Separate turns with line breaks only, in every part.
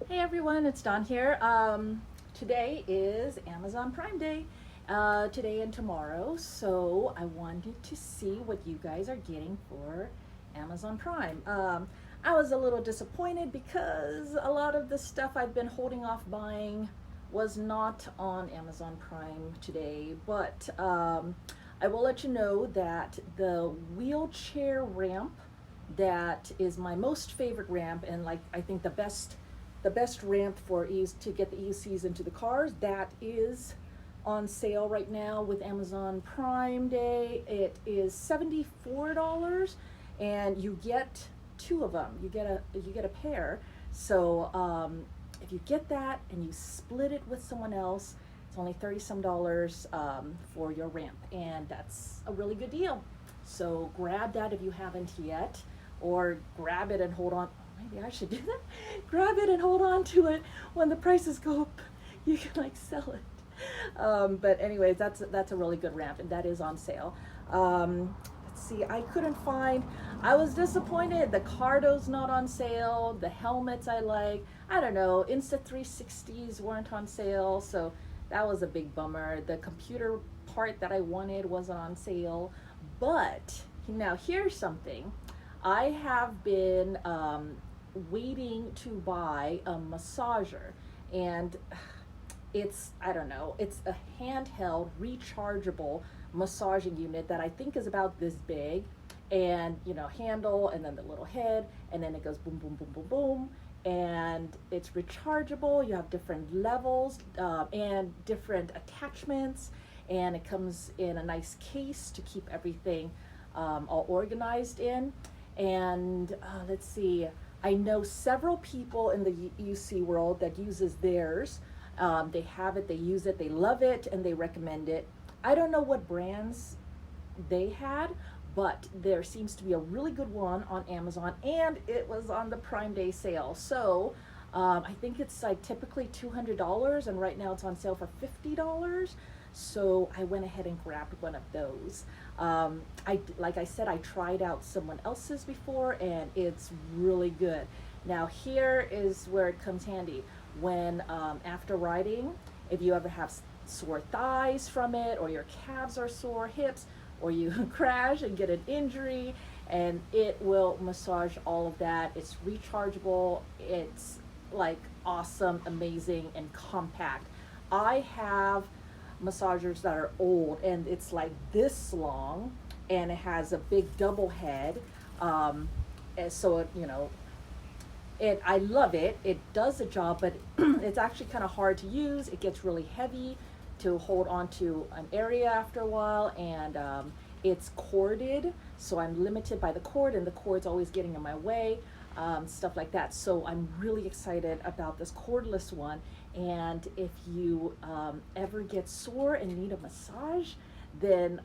Hey everyone, it's Dawn here. Today is Amazon Prime Day, today and tomorrow, so I wanted to see what you guys are getting for Amazon Prime. I was a little disappointed because a lot of the stuff I've been holding off buying was not on Amazon Prime today, but I will let you know that the wheelchair ramp that is my most favorite ramp and like I think the best ramp for to get the EUCs into the cars. That is on sale right now with Amazon Prime Day. It is $74, and you get two of them. You get a pair. So if you get that and you split it with someone else, it's only 30 some dollars for your ramp, and that's a really good deal. So grab that if you haven't yet, or grab it and hold on. Maybe I should do that. Grab it and hold on to it. When the prices go up, you can like sell it. But anyways, that's a really good ramp, and that is on sale. Let's see. I was disappointed. The Cardo's not on sale. The helmets I like. I don't know. Insta360s weren't on sale, so that was a big bummer. The computer part that I wanted wasn't on sale. But now here's something. I have been waiting to buy a massager, and I don't know, it's a handheld rechargeable massaging unit that I think is about this big, and handle, and then the little head, and then it goes boom boom boom boom boom, and it's rechargeable. You have different levels and different attachments, and it comes in a nice case to keep everything all organized in. And let's see, I know several people in the EUC world that uses theirs. They have it, they use it, they love it, and they recommend it. I don't know what brands they had, but there seems to be a really good one on Amazon, and it was on the Prime Day sale. So I think it's like typically $200, and right now it's on sale for $50. So I went ahead and grabbed one of those. Like I said, I tried out someone else's before, and it's really good. Now here is where it comes handy. When after riding, if you ever have sore thighs from it, or your calves are sore, hips, or you crash and get an injury, and it will massage all of that. It's rechargeable. It's like awesome, amazing, and compact. I have massagers that are old, and it's like this long, and it has a big double head, and so I love it. It does the job, but it's actually kind of hard to use. It gets really heavy to hold onto an area after a while, and it's corded, so I'm limited by the cord, and the cord's always getting in my way, stuff like that. So I'm really excited about this cordless one. And if you ever get sore and need a massage, then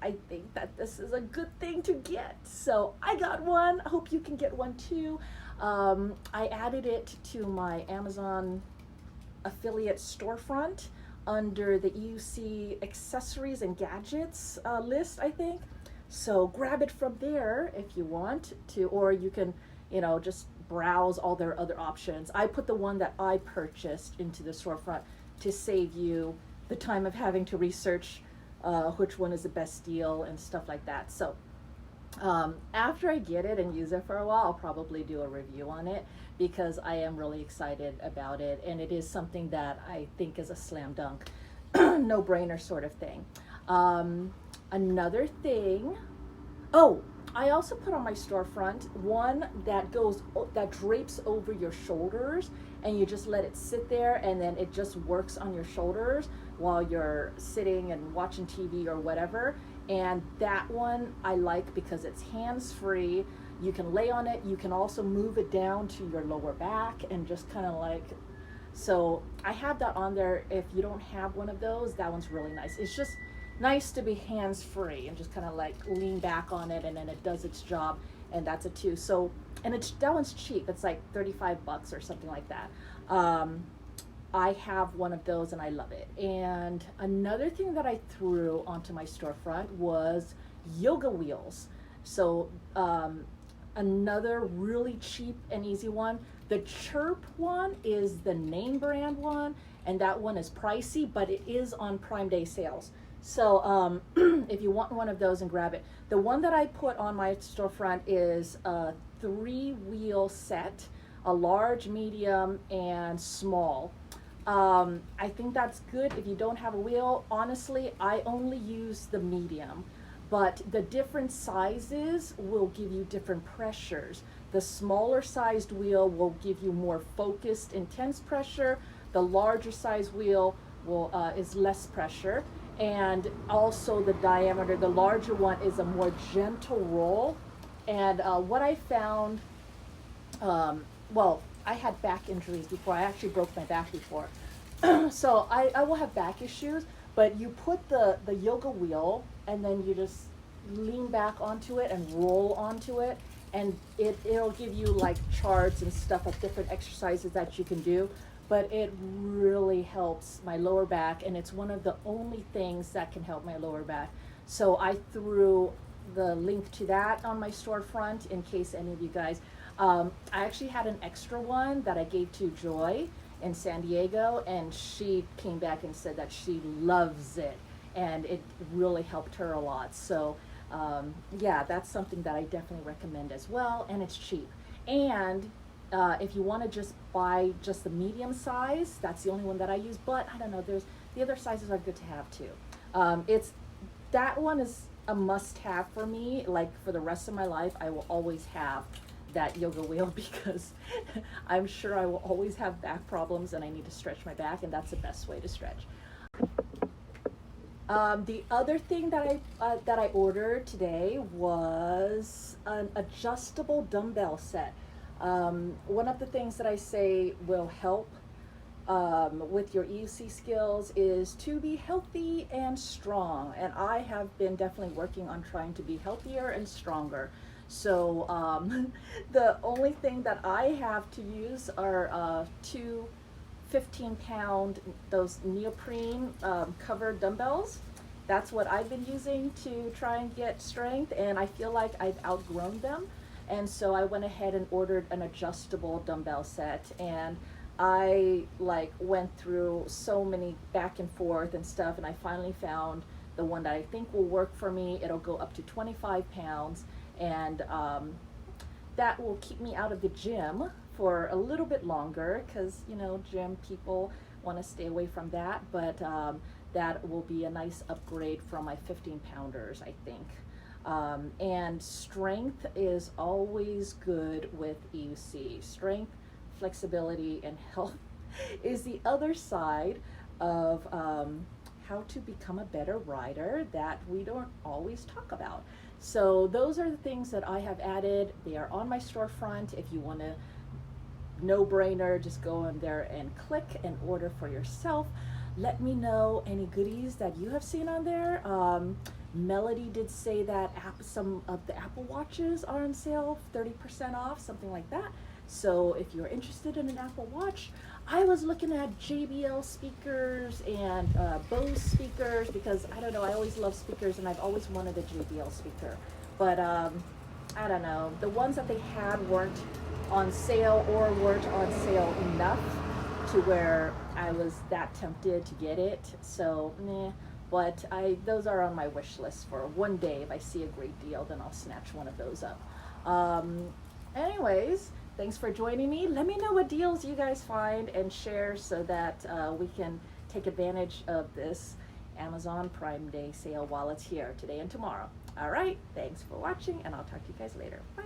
I think that this is a good thing to get. So I got one. I hope you can get one too. I added it to my Amazon affiliate storefront under the EUC accessories and gadgets list, I think. So grab it from there if you want to, or you can, just browse all their other options. I put the one that I purchased into the storefront to save you the time of having to research which one is the best deal and stuff like that. So after I get it and use it for a while, I'll probably do a review on it, because I am really excited about it, and it is something that I think is a slam dunk, no-brainer sort of thing. Another thing, I also put on my storefront one that drapes over your shoulders, and you just let it sit there, and then it just works on your shoulders while you're sitting and watching TV or whatever. And that one I like because it's hands-free. You can lay on it. You can also move it down to your lower back and just kind of like, so I have that on there. If you don't have one of those, that one's really nice. It's just nice to be hands-free and just kind of like lean back on it, and then it does its job, and that's it too. So, and that one's cheap. It's like $35 or something like that. I have one of those, and I love it. And another thing that I threw onto my storefront was yoga wheels. So another really cheap and easy one. The Chirp one is the name brand one, and that one is pricey, but it is on Prime Day sales. So if you want one of those, and grab it. The one that I put on my storefront is a 3-wheel set, a large, medium, and small. I think that's good if you don't have a wheel. Honestly, I only use the medium, but the different sizes will give you different pressures. The smaller sized wheel will give you more focused, intense pressure. The larger size wheel will is less pressure. And also the diameter, the larger one is a more gentle roll. And what I found, well, I had back injuries before. I actually broke my back before. So I will have back issues, but you put the yoga wheel and then you just lean back onto it and roll onto it, and it'll give you like charts and stuff of different exercises that you can do. But it really helps my lower back, and it's one of the only things that can help my lower back. So I threw the link to that on my storefront in case any of you guys, I actually had an extra one that I gave to Joy in San Diego, and she came back and said that she loves it and it really helped her a lot. So yeah, that's something that I definitely recommend as well, and it's cheap. And if you want to just buy just the medium size, that's the only one that I use, but I don't know, there's the other sizes are good to have too. It's that one is a must-have for me. Like for the rest of my life, I will always have that yoga wheel because I'm sure I will always have back problems and I need to stretch my back, and that's the best way to stretch. The other thing that I ordered today was an adjustable dumbbell set. One of the things that I say will help with your EUC skills is to be healthy and strong, and I have been definitely working on trying to be healthier and stronger. So the only thing that I have to use are 2 15-pound those neoprene covered dumbbells. That's what I've been using to try and get strength, and I feel like I've outgrown them. And so I went ahead and ordered an adjustable dumbbell set, and I like went through so many back and forth and stuff, and I finally found the one that I think will work for me. It'll go up to 25 pounds, and that will keep me out of the gym for a little bit longer, because you know, gym people want to stay away from that, but that will be a nice upgrade from my 15-pounders, I think. And strength is always good with EUC. Strength, flexibility, and health is the other side of how to become a better rider that we don't always talk about. So those are the things that I have added. They are on my storefront. If you want to, no-brainer, just go in there and click and order for yourself. Let me know any goodies that you have seen on there. Melody did say that some of the Apple Watches are on sale, 30% off, something like that. So if you're interested in an Apple Watch, I was looking at JBL speakers and Bose speakers, because I don't know, I always love speakers and I've always wanted a JBL speaker. But I don't know, the ones that they had weren't on sale or weren't on sale enough to where I was that tempted to get it. So, meh. But those are on my wish list for one day. If I see a great deal, then I'll snatch one of those up. Anyways, thanks for joining me. Let me know what deals you guys find and share so that we can take advantage of this Amazon Prime Day sale while it's here today and tomorrow. All right, thanks for watching, and I'll talk to you guys later. Bye.